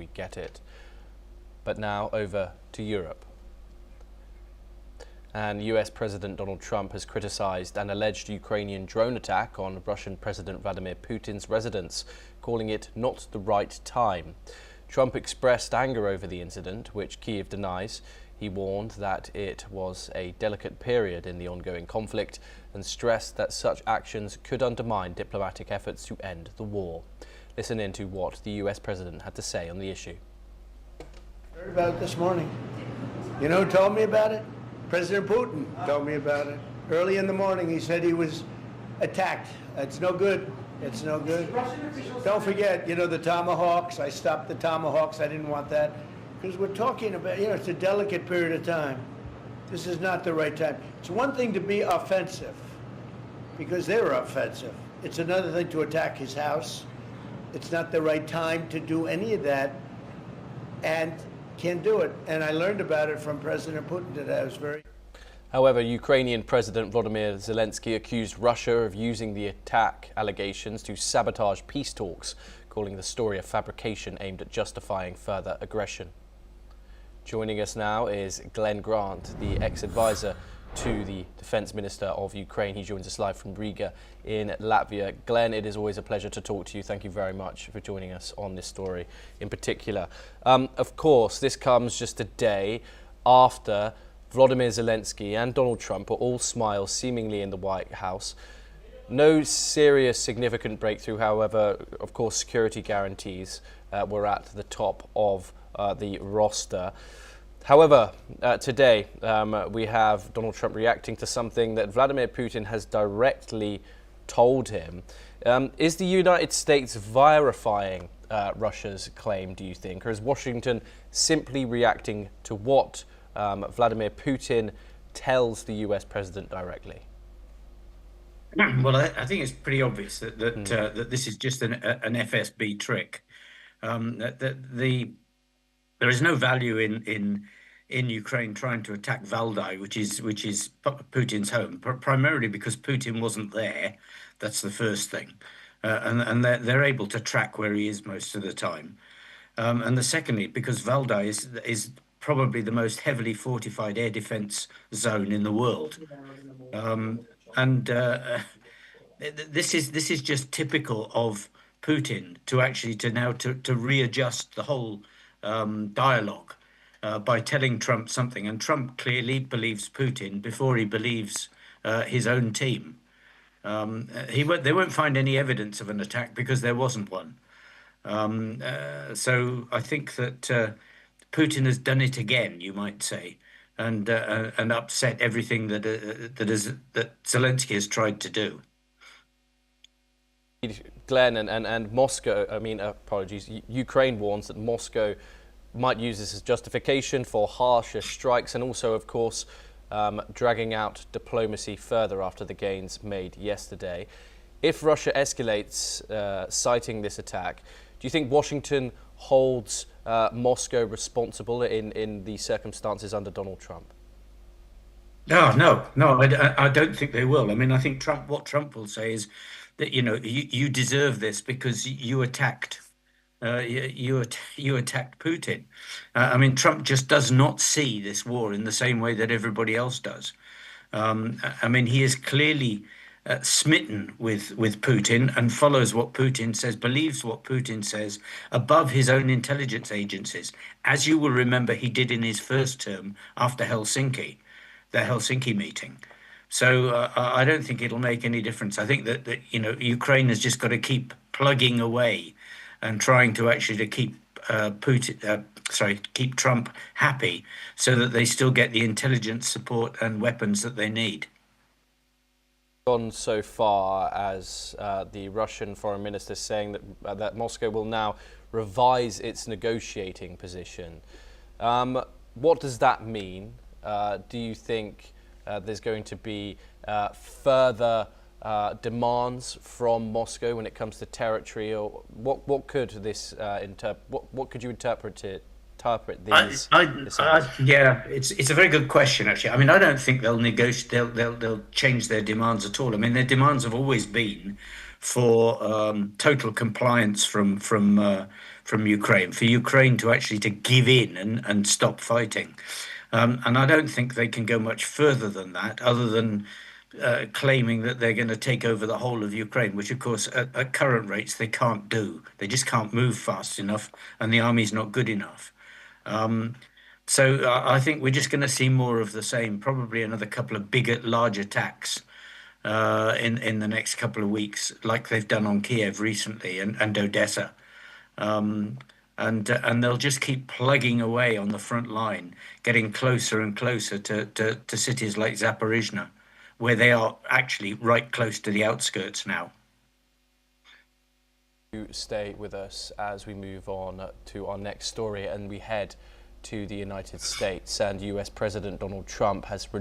we get it. But now over to Europe. And US President Donald Trump has criticized an alleged Ukrainian drone attack on Russian President Vladimir Putin's residence, calling it not the right time. Trump expressed anger over the incident, which Kyiv denies. He warned that it was a delicate period in the ongoing conflict and stressed that such actions could undermine diplomatic efforts to end the war. Listen in to what the US President had to say on the issue. Heard about it this morning. You know who told me about it? President Putin told me about it. Early in the morning, he said he was attacked. It's no good. It's no good. Don't forget, you know, the Tomahawks. I stopped the Tomahawks. I didn't want that. Because we're talking about, you know, it's a delicate period of time. This is not the right time. It's one thing to be offensive, because they were offensive. It's another thing to attack his house. It's not the right time to do any of that. And can't do it. And I learned about it from President Putin today. I was very... However, Ukrainian President Vladimir Zelensky accused Russia of using the attack allegations to sabotage peace talks, calling the story a fabrication aimed at justifying further aggression. Joining us now is Glenn Grant, the ex-advisor to the Defence Minister of Ukraine. He joins us live from Riga in Latvia. Glenn, it is always a pleasure to talk to you. Thank you very much for joining us on this story in particular. Of course, this comes just a day after Vladimir Zelensky and Donald Trump are all smiles seemingly in the White House. No serious significant breakthrough, however, of course, security guarantees were at the top of the roster. However, today we have Donald Trump reacting to something that Vladimir Putin has directly told him. Is the United States verifying Russia's claim, do you think, or is Washington simply reacting to what Vladimir Putin tells the US president directly? Well, I think it's pretty obvious that this is just an FSB trick. There is no value in Ukraine trying to attack Valdai, which is Putin's home, primarily because Putin wasn't there. That's the first thing, and they're able to track where he is most of the time. And the secondly, because Valdai is probably the most heavily fortified air defense zone in the world, this is just typical of Putin to readjust the whole dialogue by telling Trump something, and Trump clearly believes Putin before he believes his own team. They won't find any evidence of an attack because there wasn't one. So I think that Putin has done it again, you might say, and upset everything that Zelensky has tried to do. Glenn, and Moscow, apologies, Ukraine warns that Moscow might use this as justification for harsher strikes and also, of course, dragging out diplomacy further after the gains made yesterday. If Russia escalates citing this attack, do you think Washington holds Moscow responsible in the circumstances under Donald Trump? No, I don't think they will. I mean, I think what Trump will say is that, you know, you deserve this because you attacked Putin. I mean, Trump just does not see this war in the same way that everybody else does. I mean, he is clearly smitten with Putin and follows what Putin says, believes what Putin says above his own intelligence agencies, as you will remember he did in his first term after the Helsinki meeting. So I don't think it'll make any difference. I think that you know, Ukraine has just got to keep plugging away and trying to keep keep Trump happy, so that they still get the intelligence support and weapons that they need. Gone so far as the Russian foreign minister saying that Moscow will now revise its negotiating position. What does that mean? Do you think there's going to be further demands from Moscow when it comes to territory, or what could this what could you interpret these? Yeah, it's a very good question, actually. I mean, I don't think they'll negotiate. They'll change their demands at all. I mean, their demands have always been for total compliance from from Ukraine, for Ukraine to actually to give in and stop fighting. And I don't think they can go much further than that, other than claiming that they're going to take over the whole of Ukraine, which, of course, at current rates, they can't do. They just can't move fast enough, and the army's not good enough. So I think we're just going to see more of the same, probably another couple of bigger, large attacks in the next couple of weeks, like they've done on Kiev recently and Odessa. And they'll just keep plugging away on the front line, getting closer and closer to cities like Zaporizhzhia, where they are actually right close to the outskirts now. Stay with us as we move on to our next story, and we head to the United States. And US President Donald Trump has